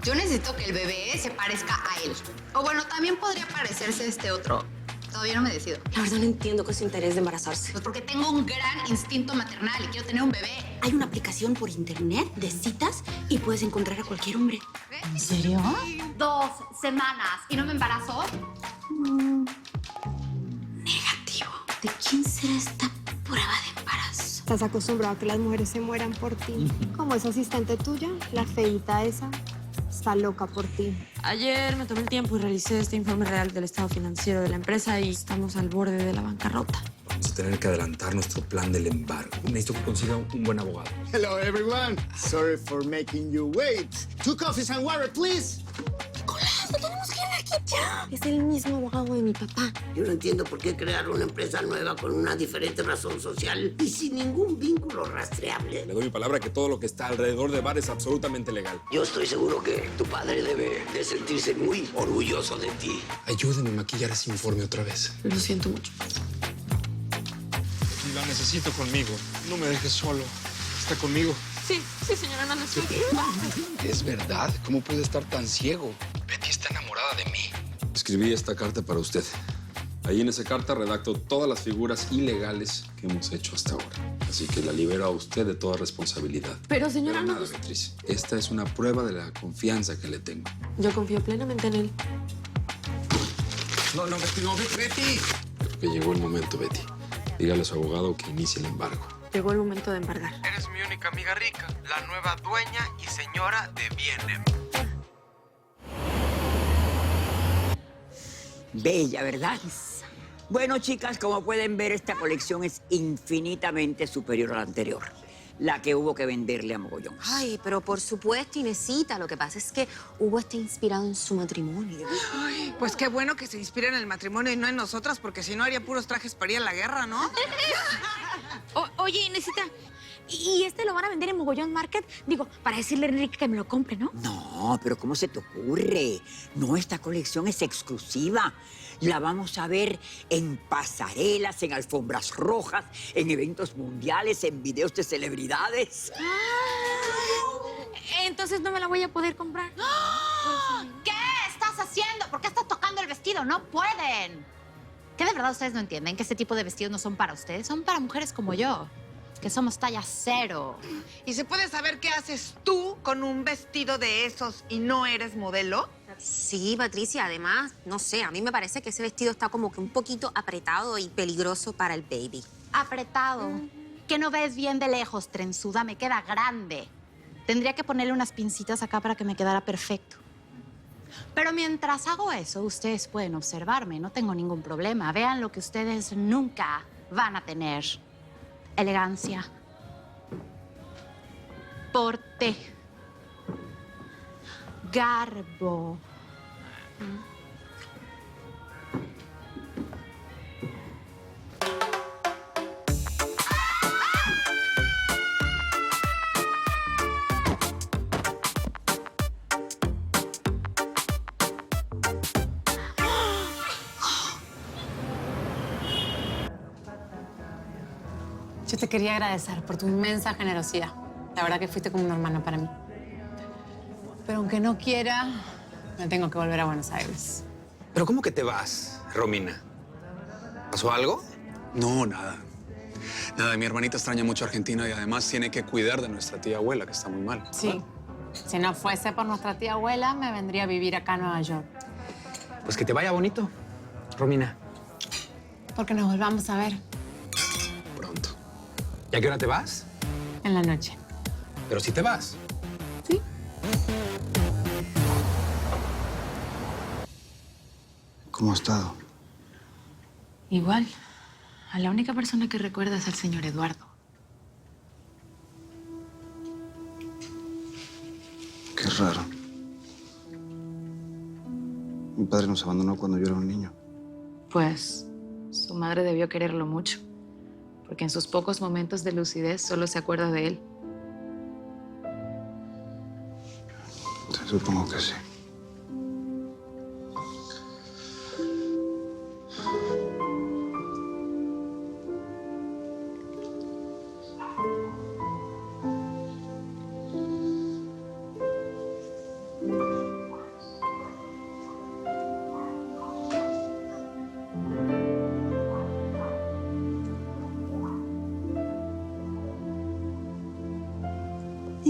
Yo necesito que el bebé se parezca a él. O bueno, también podría parecerse a este otro. Todavía no me decido. La verdad no entiendo qué es su interés de embarazarse. Pues porque tengo un gran instinto maternal y quiero tener un bebé. Hay una aplicación por internet de citas y puedes encontrar a cualquier hombre. ¿En serio? 2 semanas y no me embarazo. Negativo. ¿De quién será esta prueba de embarazo? Estás acostumbrado a que las mujeres se mueran por ti. Como esa asistente tuya, la feíta esa, está loca por ti. Ayer me tomé el tiempo y realicé este informe real del estado financiero de la empresa y estamos al borde de la bancarrota. Vamos a tener que adelantar nuestro plan del embargo. Necesito que consiga un buen abogado. Hello, everyone. Sorry for making you wait. 2 coffees and water, please. ¡Nicolás, no tenemos que ir de aquí ya! Es el mismo abogado de mi papá. Yo no entiendo por qué crear una empresa nueva con una diferente razón social y sin ningún vínculo rastreable. Le doy mi palabra que todo lo que está alrededor de Bar es absolutamente legal. Yo estoy seguro que tu padre debe de sentirse muy orgulloso de ti. Ayúdeme a maquillar ese informe otra vez. Lo siento mucho. La necesito conmigo. No me dejes solo. Está conmigo. Sí, señora Hernández. ¿Es verdad? ¿Cómo puede estar tan ciego? Betty está enamorada de mí. Escribí esta carta para usted. Ahí en esa carta redacto todas las figuras ilegales que hemos hecho hasta ahora. Así que la libero a usted de toda responsabilidad. Pero, señora, Pero no... nada, Beatriz. Esta es una prueba de la confianza que le tengo. Yo confío plenamente en él. No, Betty. Creo que llegó el momento, Betty. Dígale a su abogado que inicie el embargo. Llegó el momento de embargar. Eres mi única amiga rica, la nueva dueña y señora de B&M. Bella, ¿verdad? Bueno, chicas, como pueden ver, esta colección es infinitamente superior a la anterior. La que hubo que venderle a mogollón. Ay, pero por supuesto, Inesita. Lo que pasa es que Hugo está inspirado en su matrimonio. Ay, pues qué bueno que se inspire en el matrimonio y no en nosotras, porque si no haría puros trajes para ir a la guerra, ¿no? Oye, Inesita, ¿y este lo van a vender en Mogollón Market? Digo, para decirle a Enrique que me lo compre, ¿no? No, pero ¿cómo se te ocurre? No, esta colección es exclusiva. La vamos a ver en pasarelas, en alfombras rojas, en eventos mundiales, en videos de celebridades. Entonces no me la voy a poder comprar. ¿Qué estás haciendo? ¿Por qué estás tocando el vestido? No pueden. ¿Qué de verdad ustedes no entienden? Que este tipo de vestidos no son para ustedes, son para mujeres como yo, que somos talla 0. ¿Y se puede saber qué haces tú con un vestido de esos y no eres modelo? Sí, Patricia, además, no sé, a mí me parece que ese vestido está como que un poquito apretado y peligroso para el baby. Apretado. Que no ves bien de lejos, trenzuda, me queda grande. Tendría que ponerle unas pincitas acá para que me quedara perfecto. Pero mientras hago eso, ustedes pueden observarme, no tengo ningún problema. Vean lo que ustedes nunca van a tener. Elegancia. Porte. Garbo. Yo te quería agradecer por tu inmensa generosidad. La verdad que fuiste como una hermana para mí. Pero aunque no quiera, me tengo que volver a Buenos Aires. ¿Pero cómo que te vas, Romina? ¿Pasó algo? No, nada. Nada, mi hermanita extraña mucho a Argentina y además tiene que cuidar de nuestra tía abuela, que está muy mal. Sí. Si no fuese por nuestra tía abuela, me vendría a vivir acá a Nueva York. Pues que te vaya bonito, Romina. Porque nos volvamos a ver Pronto. ¿Y a qué hora te vas? en la noche. Pero si te vas. Sí. ¿Cómo ha estado? Igual. A la única persona que recuerda es al señor Eduardo. Qué raro. Mi padre nos abandonó cuando yo era un niño. Pues su madre debió quererlo mucho, porque en sus pocos momentos de lucidez solo se acuerda de él. Supongo que sí.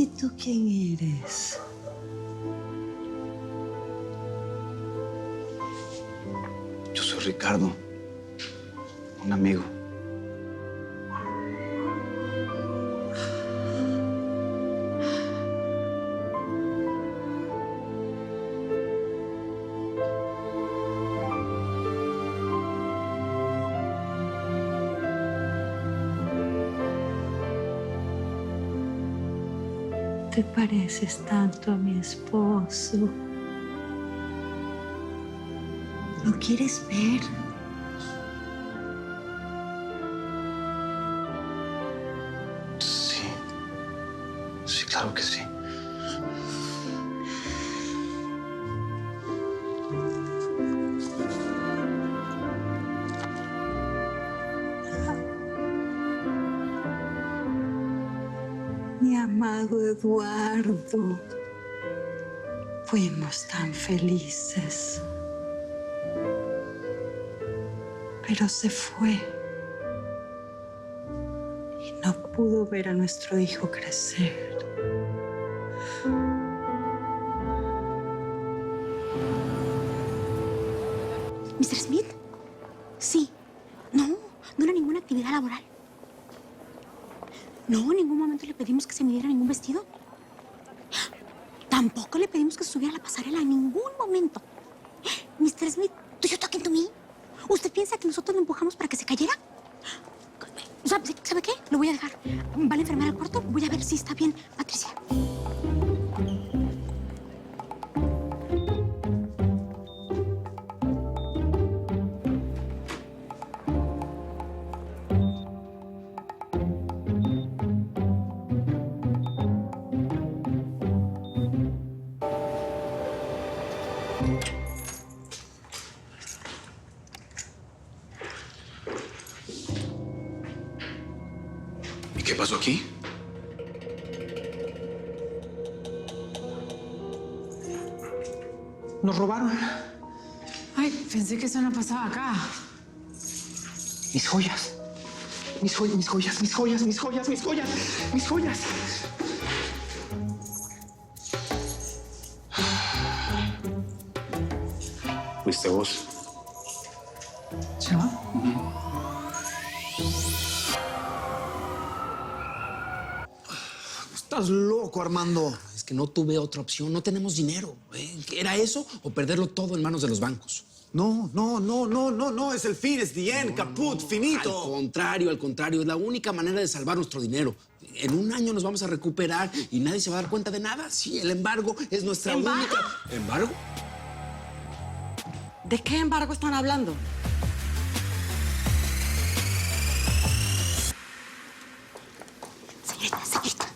¿Y tú quién eres? Yo soy Ricardo, un amigo. Te pareces tanto a mi esposo. ¿Lo quieres ver? Sí. Sí, claro que sí. Mi amado Eduardo, fuimos tan felices. Pero se fue. Y no pudo ver a nuestro hijo crecer. ¿Mr. Smith? Sí. No era ninguna actividad laboral. No, en ningún momento le pedimos que se midiera ningún vestido. Tampoco le pedimos que subiera a la pasarela en ningún momento. Mr. Smith, ¿do you talking to me? ¿Usted piensa que nosotros lo empujamos para que se cayera? ¿Sabe qué? Lo voy a dejar. Va la enfermera al cuarto. Voy a ver si está bien, Patricia. ¿Y qué pasó aquí? Nos robaron. Ay, pensé que eso no pasaba acá. Mis joyas. Mis joyas, mis joyas, mis joyas, mis joyas, mis joyas, mis joyas. ¿Fuiste vos? ¿Yo? Estás loco, Armando. Es que no tuve otra opción. No tenemos dinero. ¿Era eso o perderlo todo en manos de los bancos? No. Es el fin, es the end, caput, finito. Al contrario. Es la única manera de salvar nuestro dinero. En un año nos vamos a recuperar y nadie se va a dar cuenta de nada. Sí, el embargo es nuestra única... ¿Embargo? ¿De qué embargo están hablando? Señorita,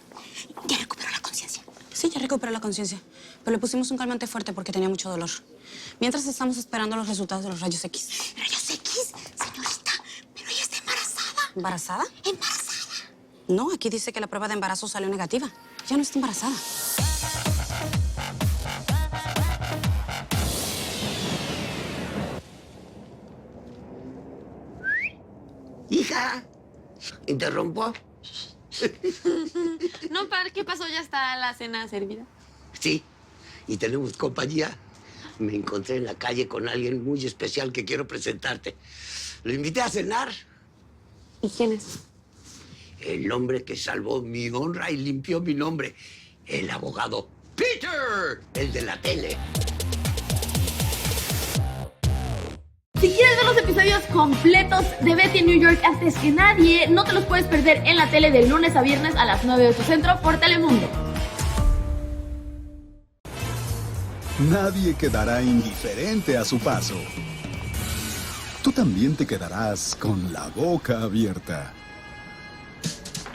¿ya recuperó la conciencia? Sí, ya recuperó la conciencia, pero le pusimos un calmante fuerte porque tenía mucho dolor. Mientras estamos esperando los resultados de los rayos X. ¿Rayos X? Señorita, pero ella está embarazada. ¿Embarazada? ¿Embarazada? No, aquí dice que la prueba de embarazo salió negativa. Ya no está embarazada. Hija, ¿interrumpo? No, padre, ¿qué pasó? ¿Ya está la cena servida? Sí, y tenemos compañía. Me encontré en la calle con alguien muy especial que quiero presentarte. Lo invité a cenar. ¿Y quién es? El hombre que salvó mi honra y limpió mi nombre. El abogado Peter, el de la tele. Si quieres ver los episodios completos de Betty en New York antes que nadie, no te los puedes perder en la tele de lunes a viernes a las 9 de tu centro por Telemundo. Nadie quedará indiferente a su paso. Tú también te quedarás con la boca abierta.